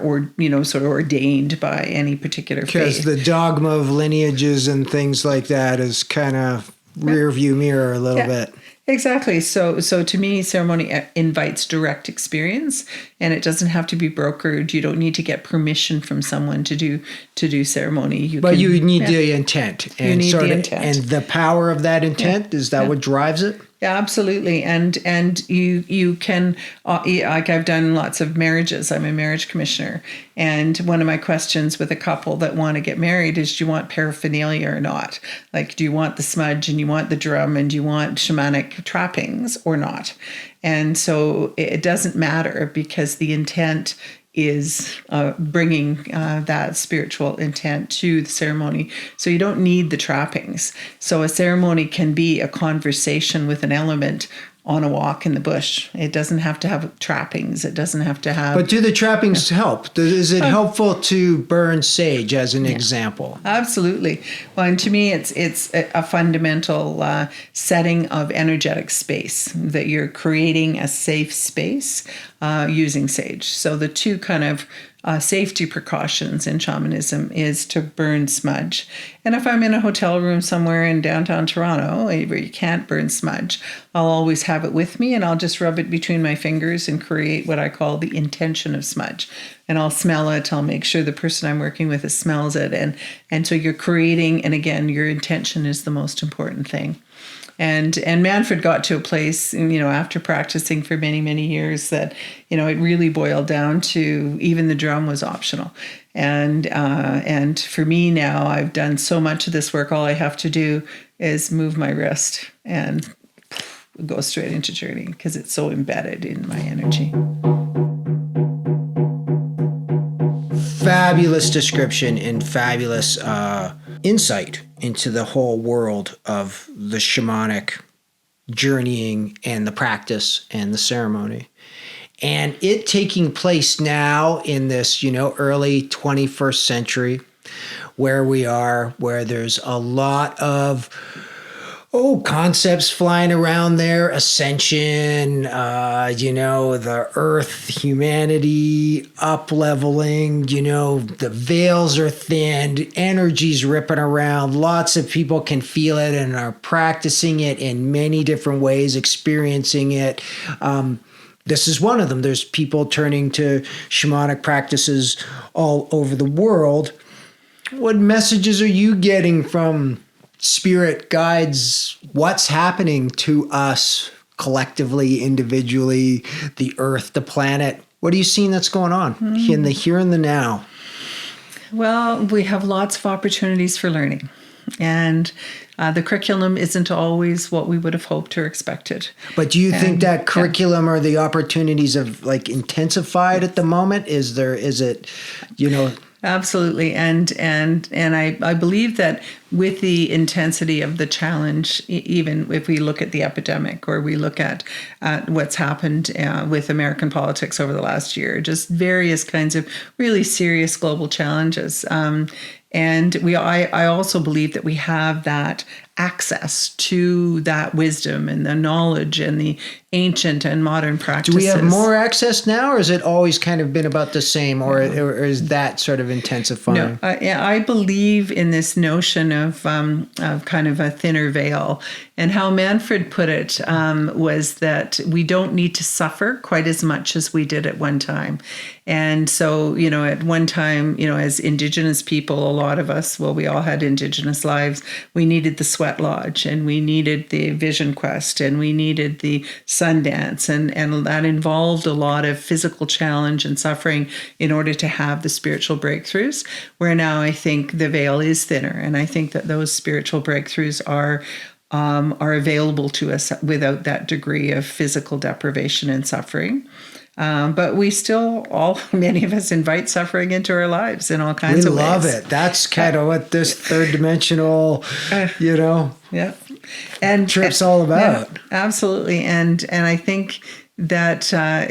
sort of ordained by any particular faith. Because the dogma of lineages and things like that is kind of rear view mirror a little bit. Exactly. So to me, ceremony invites direct experience, and it doesn't have to be brokered. You don't need to get permission from someone to do ceremony. You need the intent. And you need the intent. And the power of that intent, is that what drives it? Yeah, absolutely. And you can, like I've done lots of marriages. I'm a marriage commissioner. And one of my questions with a couple that want to get married is, do you want paraphernalia or not? Like, do you want the smudge and you want the drum and do you want shamanic trappings or not? And so it doesn't matter, because the intent is bringing that spiritual intent to the ceremony. So you don't need the trappings. So a ceremony can be a conversation with an element on a walk in the bush. It doesn't have to have trappings. It doesn't have to have... But do the trappings help? Is it helpful to burn sage as an example? Absolutely. Well, and to me, it's a fundamental setting of energetic space, that you're creating a safe space using sage. So the two kind of safety precautions in shamanism is to burn smudge. And if I'm in a hotel room somewhere in downtown Toronto where you can't burn smudge, I'll always have it with me, and I'll just rub it between my fingers and create what I call the intention of smudge. And I'll smell it. I'll make sure the person I'm working with smells it. And so you're creating, and again, your intention is the most important thing. And Manfred got to a place, after practicing for many, many years, that, it really boiled down to even the drum was optional. And for me now, I've done so much of this work. All I have to do is move my wrist and go straight into journey, because it's so embedded in my energy. Fabulous description and fabulous insight into the whole world of the shamanic journeying and the practice and the ceremony. And it taking place now in this, early 21st century, where we are, where there's a lot of concepts flying around there. Ascension, the earth, humanity, up-leveling, the veils are thinned, energy's ripping around. Lots of people can feel it and are practicing it in many different ways, experiencing it. This is one of them. There's people turning to shamanic practices all over the world. What messages are you getting from spirit guides? What's happening to us collectively, individually, the earth, the planet? What are you seeing that's going on in the here and the now? Well, we have lots of opportunities for learning. And the curriculum isn't always what we would have hoped or expected. But do you think that curriculum or the opportunities have intensified at the moment? Is it? Absolutely. And I believe that with the intensity of the challenge, even if we look at the epidemic or we look at what's happened with American politics over the last year, just various kinds of really serious global challenges. And I also believe that we have that access to that wisdom and the knowledge and the ancient and modern practices. Do we have more access now, or has it always kind of been about the same, or is that sort of intensifying? No, I believe in this notion of kind of a thinner veil. And how Manfred put it was that we don't need to suffer quite as much as we did at one time. And so, at one time, as Indigenous people, a lot of us, we all had Indigenous lives. We needed the sweat lodge, and we needed the vision quest, and we needed the Sundance, and that involved a lot of physical challenge and suffering in order to have the spiritual breakthroughs, where now I think the veil is thinner, and I think that those spiritual breakthroughs are available to us without that degree of physical deprivation and suffering. But we still, many of us invite suffering into our lives in all kinds of ways. We love it. That's kind of what this third dimensional, yeah, and trip's all about. Yeah, absolutely. And I think that that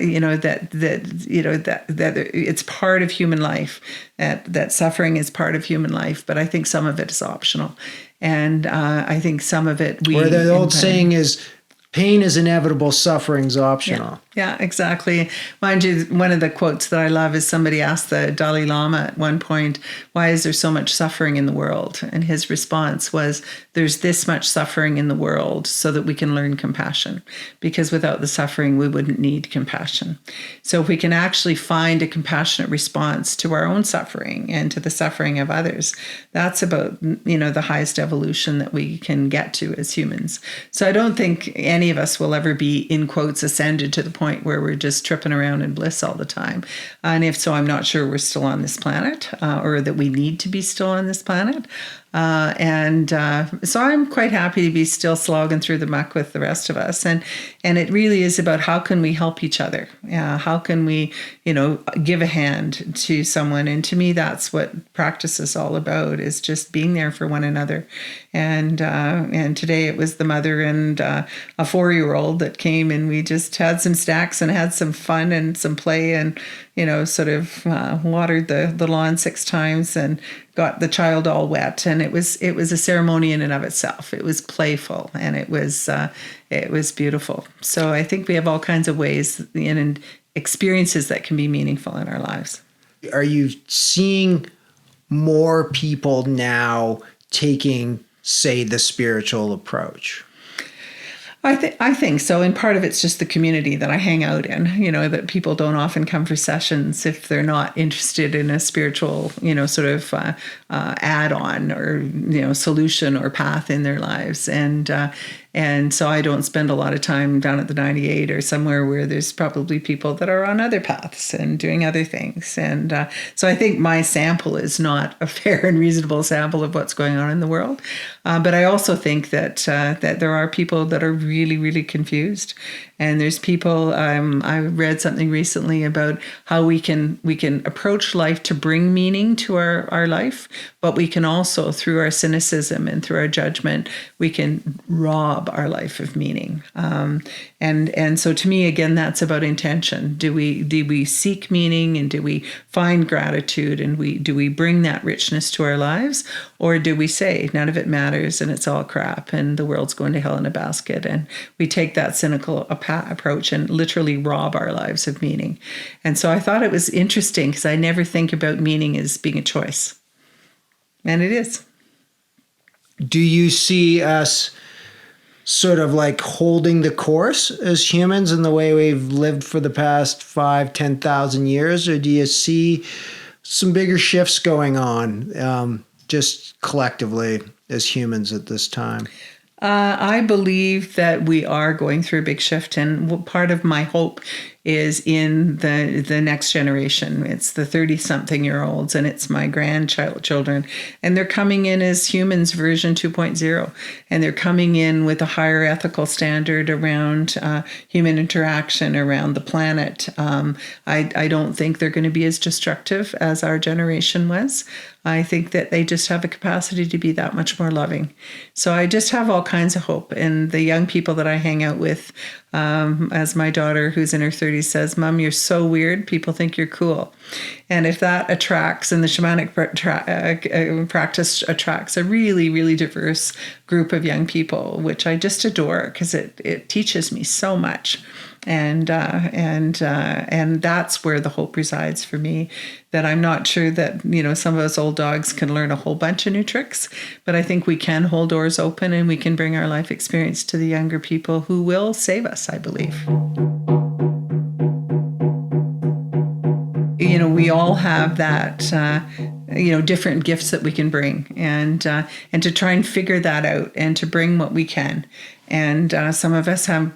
it's part of human life. That suffering is part of human life. But I think some of it is optional, and I think some of it Or the old saying is, Pain is inevitable, suffering's optional. Yeah, exactly. Mind you, one of the quotes that I love is somebody asked the Dalai Lama at one point, why is there so much suffering in the world? And his response was, there's this much suffering in the world so that we can learn compassion. Because without the suffering, we wouldn't need compassion. So if we can actually find a compassionate response to our own suffering and to the suffering of others, that's about, the highest evolution that we can get to as humans. So I don't think any of us will ever be, in quotes, ascended to the point where we're just tripping around in bliss all the time. And if so, I'm not sure we're still on this planet or that we need to be still on this planet. So I'm quite happy to be still slogging through the muck with the rest of us. And it really is about how can we help each other? How can we, give a hand to someone? And to me, that's what practice is all about, is just being there for one another. And today it was the mother and a 4-year-old that came, and we just had some snacks and had some fun and some play, and sort of watered the lawn 6 times and got the child all wet. And it was a ceremony in and of itself. It was playful, and it was beautiful. So I think we have all kinds of ways and experiences that can be meaningful in our lives. Are you seeing more people now taking, say, the spiritual approach? I think so. And part of it's just the community that I hang out in, that people don't often come for sessions if they're not interested in a spiritual, sort of add-on or, solution or path in their lives. And so I don't spend a lot of time down at the 98 or somewhere where there's probably people that are on other paths and doing other things. And so I think my sample is not a fair and reasonable sample of what's going on in the world. But I also think that there are people that are really, really confused. And there's people, I read something recently about how we can approach life to bring meaning to our life, but we can also, through our cynicism and through our judgment, we can rob our life of meaning. And so to me, again, that's about intention. Do we seek meaning, and do we find gratitude, and do we bring that richness to our lives? Or do we say none of it matters and it's all crap and the world's going to hell in a basket? And we take that cynical approach and literally rob our lives of meaning. And so I thought it was interesting, because I never think about meaning as being a choice. And it is. Do you see us sort of like holding the course as humans in the way we've lived for the past 5,000-10,000 years? Or do you see some bigger shifts going on just collectively as humans at this time? I believe that we are going through a big shift, and part of my hope is in the next generation. It's the 30-something-year-olds, and it's my grandchildren, and they're coming in as humans version 2.0, and they're coming in with a higher ethical standard around human interaction, around the planet. I don't think they're going to be as destructive as our generation was. I think that they just have a capacity to be that much more loving. So I just have all kinds of hope. And the young people that I hang out with, as my daughter, who's in her 30s, says, "Mom, you're so weird. People think you're cool." And if that attracts, and the shamanic practice attracts a really, really diverse group of young people, which I just adore, because it teaches me so much. And that's where the hope resides for me, that I'm not sure that, some of us old dogs can learn a whole bunch of new tricks, but I think we can hold doors open, and we can bring our life experience to the younger people who will save us, I believe. We all have that, different gifts that we can bring, and to try and figure that out, and to bring what we can. And some of us have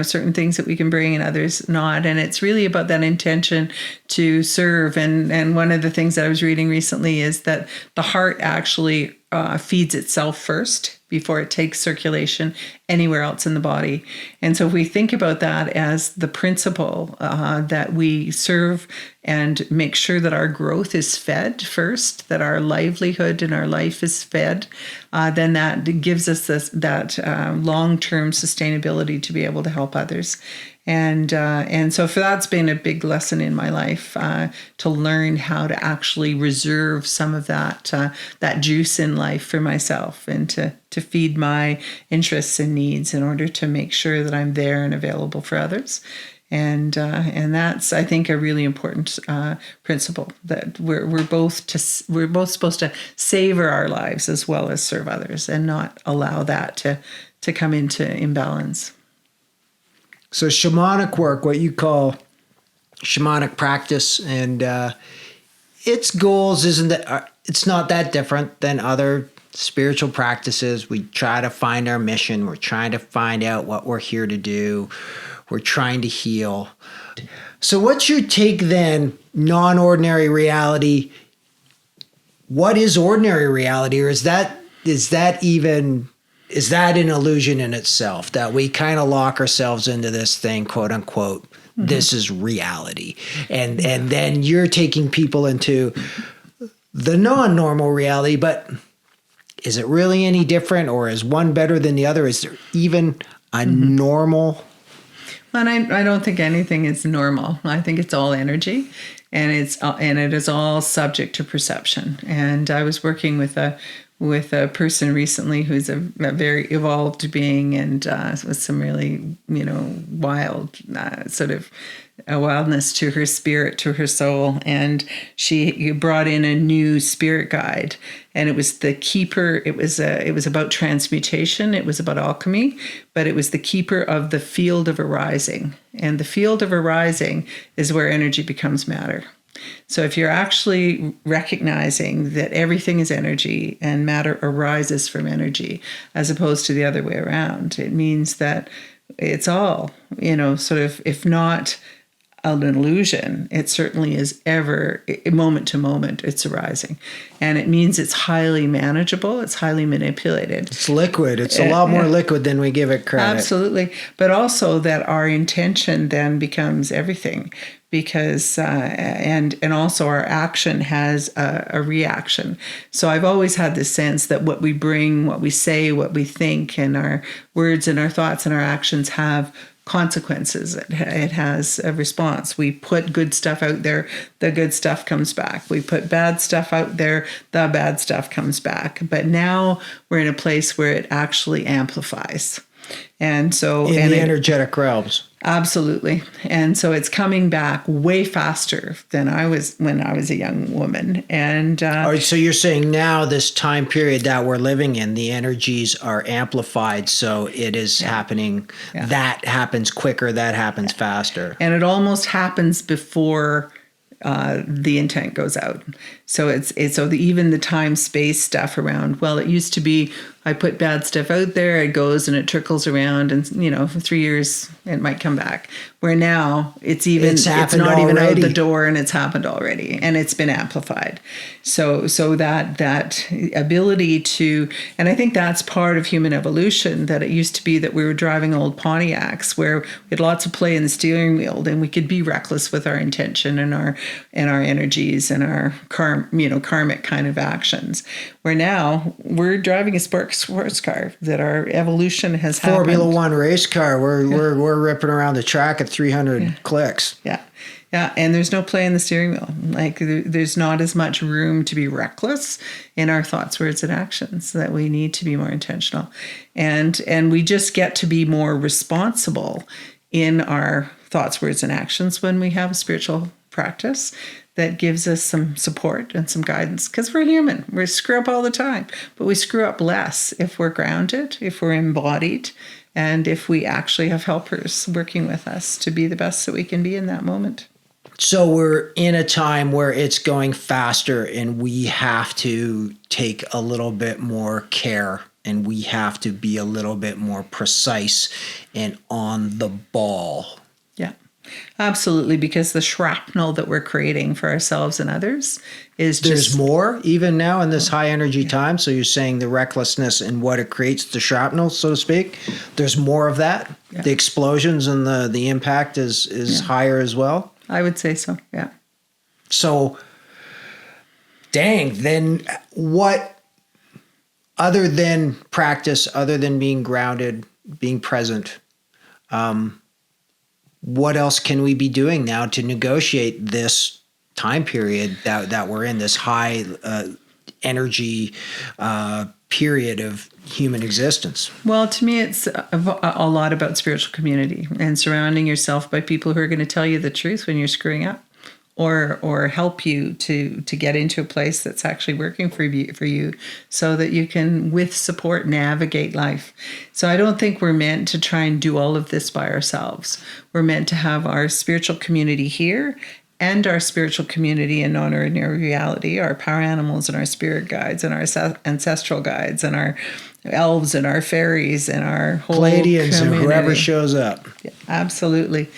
certain things that we can bring, and others not. And it's really about that intention to serve. And one of the things that I was reading recently is that the heart actually feeds itself first before it takes circulation anywhere else in the body. And so if we think about that as the principle that we serve and make sure that our growth is fed first, that our livelihood and our life is fed, then that gives us that long-term sustainability to be able to help others. And so for that's been a big lesson in my life, to learn how to actually reserve some of that juice in life for myself, and to feed my interests and needs in order to make sure that I'm there and available for others. And that's, I think, a really important principle, that we're both supposed to savor our lives as well as serve others, and not allow that to come into imbalance. So shamanic work, what you call shamanic practice, and its goals it's not that different than other spiritual practices. We try to find our mission. We're trying to find out what we're here to do. We're trying to heal. So what's your take then, non-ordinary reality? What is ordinary reality? Or is that an illusion in itself, that we kind of lock ourselves into this thing, quote unquote, this is reality. And then you're taking people into the non-normal reality, but is it really any different, or is one better than the other? Is there even a normal? And I don't think anything is normal. I think it's all energy, and it is all subject to perception. And I was working with a person recently who's a very evolved being, and with some really wild sort of a wildness to her spirit, to her soul. And she brought in a new spirit guide, and it was the keeper. It was about transmutation. It was about alchemy, but it was the keeper of the field of arising. And the field of arising is where energy becomes matter. So if you're actually recognizing that everything is energy and matter arises from energy, as opposed to the other way around, it means that it's all, sort of, if not an illusion, it certainly is ever, moment to moment, it's arising. And it means it's highly manageable, it's highly manipulated. It's liquid. It's a lot more liquid than we give it credit. Absolutely. But also that our intention then becomes everything, because and also our action has a reaction. So I've always had this sense that what we bring, what we say, what we think, and our words and our thoughts and our actions have consequences. It has a response. We put good stuff out there, the good stuff comes back. We put bad stuff out there, the bad stuff comes back. But now we're in a place where it actually amplifies. And so in the energetic realms. Absolutely. And so it's coming back way faster than I was when I was a young woman. And so you're saying now, this time period that we're living in, the energies are amplified. So it is happening. Yeah. That happens quicker. That happens faster. And it almost happens before the intent goes out. So even the time space stuff around, well, it used to be, I put bad stuff out there, it goes and it trickles around, and for 3 years it might come back. Where now it's not even out the door, and it's happened already, and it's been amplified. So that ability to, and I think that's part of human evolution, that it used to be that we were driving old Pontiacs where we had lots of play in the steering wheel, and we could be reckless with our intention and our energies and our karmic kind of actions. Where now we're driving a sports car, that our evolution has happened. Formula One race car. We're ripping around the track at 300 clicks. Yeah. And there's no play in the steering wheel. Like there's not as much room to be reckless in our thoughts, words, and actions, so that we need to be more intentional. And we just get to be more responsible in our thoughts, words, and actions when we have a spiritual practice that gives us some support and some guidance, because we're human. We screw up all the time, but we screw up less if we're grounded, if we're embodied, and if we actually have helpers working with us to be the best that we can be in that moment. So we're in a time where it's going faster, and we have to take a little bit more care, and we have to be a little bit more precise and on the ball. Yeah. Absolutely, because the shrapnel that we're creating for ourselves and others is There's more even now in this high energy time. So you're saying the recklessness and what it creates, the shrapnel, so to speak, there's more of that? Yeah. The explosions and the impact is higher as well? I would say so, yeah. So, dang, then what, other than practice, other than being grounded, being present, what else can we be doing now to negotiate this time period that we're in, this high energy period of human existence? Well, to me, it's a lot about spiritual community and surrounding yourself by people who are going to tell you the truth when you're screwing up, or help you to get into a place that's actually working for you, so that you can, with support, navigate life. So I don't think we're meant to try and do all of this by ourselves. We're meant to have our spiritual community here and our spiritual community in non-ordinary reality, our power animals and our spirit guides and our ancestral guides and our elves and our fairies and our whole Pleiadians and community. whoever shows up. Yeah, absolutely.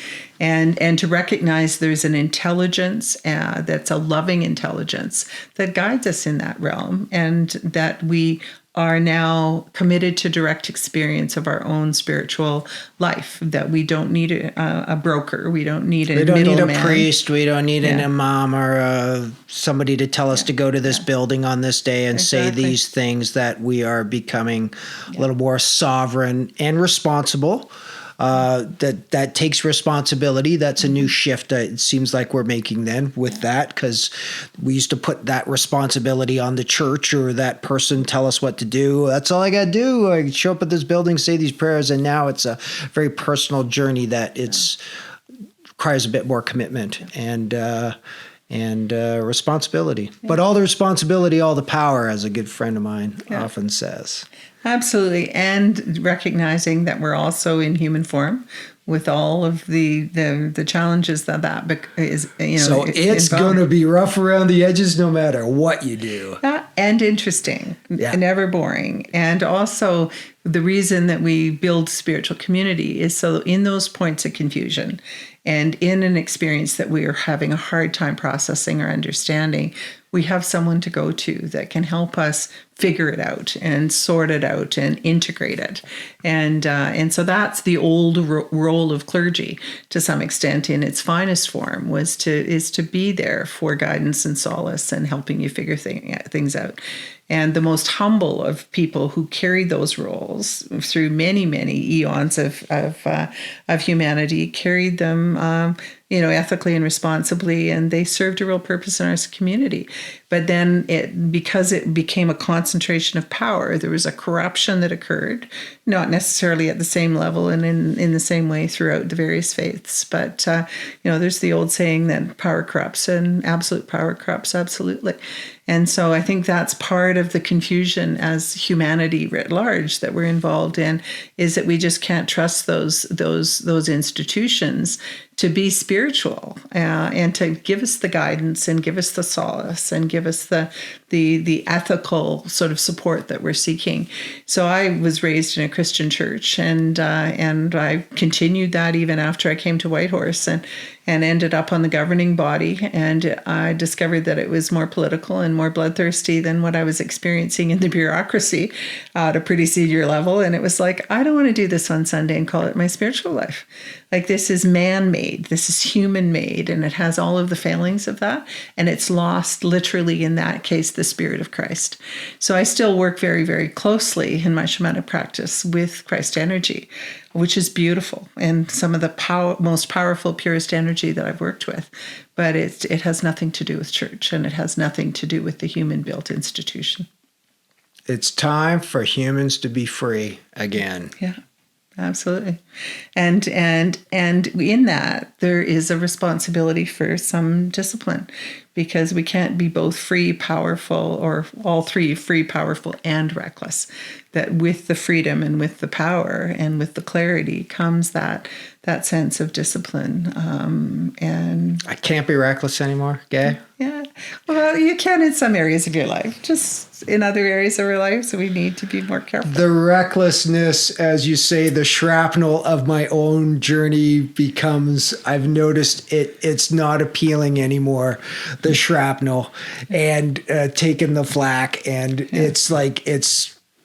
And to recognize there's an intelligence that's a loving intelligence that guides us in that realm, and that we are now committed to direct experience of our own spiritual life, that we don't need a broker. We don't need a middleman. We don't need a priest. We don't need an imam or somebody to tell us to go to this building on this day and say these things, that we are becoming a little more sovereign and responsible. That takes responsibility. That's a new shift it seems like we're making then with that, because we used to put that responsibility on the church or that person, tell us what to do. That's all I got to do. I show up at this building, say these prayers, and now it's a very personal journey that requires a bit more commitment and responsibility. But all the responsibility, all the power, as a good friend of mine often says. Absolutely. And recognizing that we're also in human form with all of the challenges that is, so it's going to be rough around the edges no matter what you do. And interesting, never boring. And also the reason that we build spiritual community is so in those points of confusion and in an experience that we are having a hard time processing or understanding, we have someone to go to that can help us figure it out and sort it out and integrate it. And so that's the old role of clergy to some extent in its finest form, is to be there for guidance and solace and helping you figure things out. And the most humble of people who carried those roles through many, many eons of humanity carried them, ethically and responsibly, and they served a real purpose in our community. But then because it became a concentration of power, there was a corruption that occurred, not necessarily at the same level and in the same way throughout the various faiths. But, there's the old saying that power corrupts and absolute power corrupts absolutely. And so I think that's part of the confusion as humanity writ large that we're involved in, is that we just can't trust those institutions to be spiritual and to give us the guidance and give us the solace and give us the ethical sort of support that we're seeking. So I was raised in a Christian church, and I continued that even after I came to Whitehorse and ended up on the governing body. And I discovered that it was more political and more bloodthirsty than what I was experiencing in the bureaucracy at a pretty senior level. And it was like, I don't want to do this on Sunday and call it my spiritual life. Like, this is man-made, this is human-made, and it has all of the failings of that. And it's lost, literally, in that case, the Spirit of Christ. So I still work very, very closely in my shamanic practice with Christ energy, which is beautiful and some of the most powerful, purest energy that I've worked with. But it has nothing to do with church, and it has nothing to do with the human-built institution. It's time for humans to be free again. Yeah. Absolutely. And in that, there is a responsibility for some discipline, because we can't be both free, powerful, or all three, free, powerful, and reckless. That with the freedom and with the power and with the clarity comes that sense of discipline. And I can't be reckless anymore, Gaye. Yeah. Well, you can in some areas of your life, just in other areas of our life. So we need to be more careful. The recklessness, as you say, the shrapnel of my own journey becomes, I've noticed it's not appealing anymore, the shrapnel, and taking the flak. And it's like,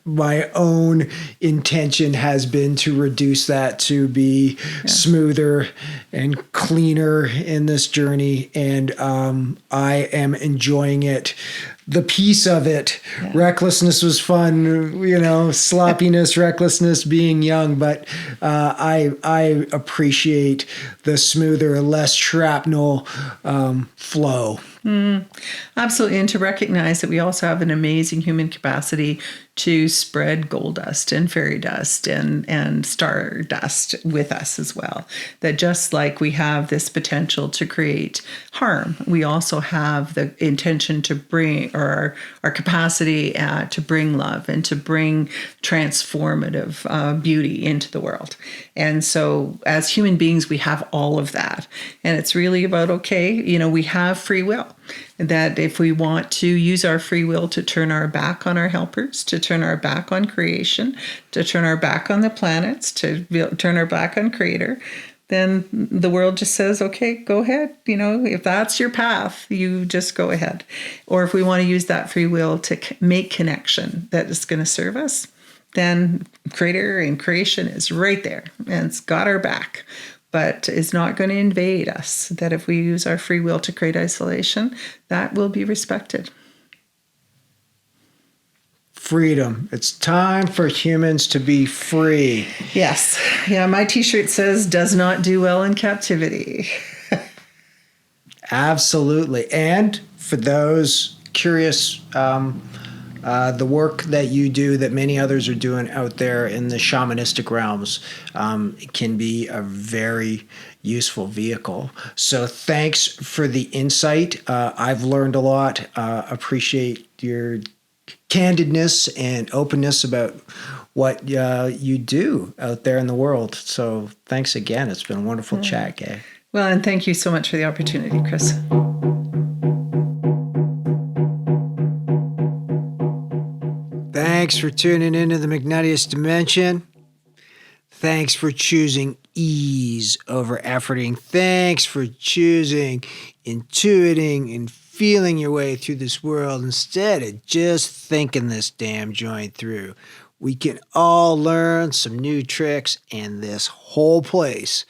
my own intention has been to reduce that to be smoother and cleaner in this journey. And I am enjoying it the piece of it. Yeah. Recklessness was fun, sloppiness, recklessness, being young. But I appreciate the smoother, less shrapnel flow. Absolutely. And to recognize that we also have an amazing human capacity to spread gold dust and fairy dust and star dust with us as well. That just like we have this potential to create harm, we also have the intention to bring, or our capacity to bring love and to bring transformative beauty into the world. And so as human beings, we have all of that. And it's really about, we have free will. That if we want to use our free will to turn our back on our helpers, to turn our back on creation, to turn our back on the planets, to turn our back on Creator, then the world just says, okay, go ahead. If that's your path, you just go ahead. Or if we want to use that free will to make connection that is going to serve us, then Creator and creation is right there and it's got our back. But is not going to invade us. That if we use our free will to create isolation, that will be respected. Freedom. It's time for humans to be free. Yes. Yeah, my t-shirt says, does not do well in captivity. Absolutely. And for those curious, the work that you do, that many others are doing out there in the shamanistic realms, it can be a very useful vehicle. So thanks for the insight. I've learned a lot. Appreciate your candidness and openness about what you do out there in the world. So thanks again. It's been a wonderful chat, Gaye. Well, and thank you so much for the opportunity, Chris. Thanks for tuning into the McNuttiest Dimension. Thanks for choosing ease over efforting. Thanks for choosing intuiting and feeling your way through this world instead of just thinking this damn joint through. We can all learn some new tricks, and this whole place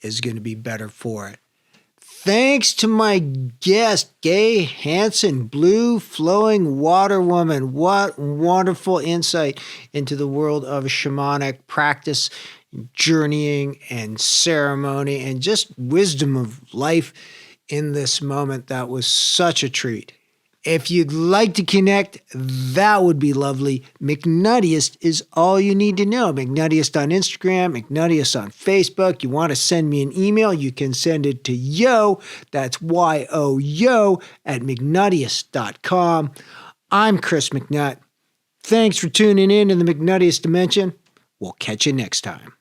is going to be better for it. Thanks to my guest, Gaye Hanson, Blue Flowing Water Woman. What wonderful insight into the world of shamanic practice, journeying, and ceremony, and just wisdom of life in this moment. That was such a treat. If you'd like to connect, that would be lovely. McNuttiest is all you need to know. McNuttiest on Instagram, McNuttiest on Facebook. You want to send me an email, you can send it to yo, that's yo, at McNuttiest.com. I'm Chris McNutt. Thanks for tuning in to the McNuttiest Dimension. We'll catch you next time.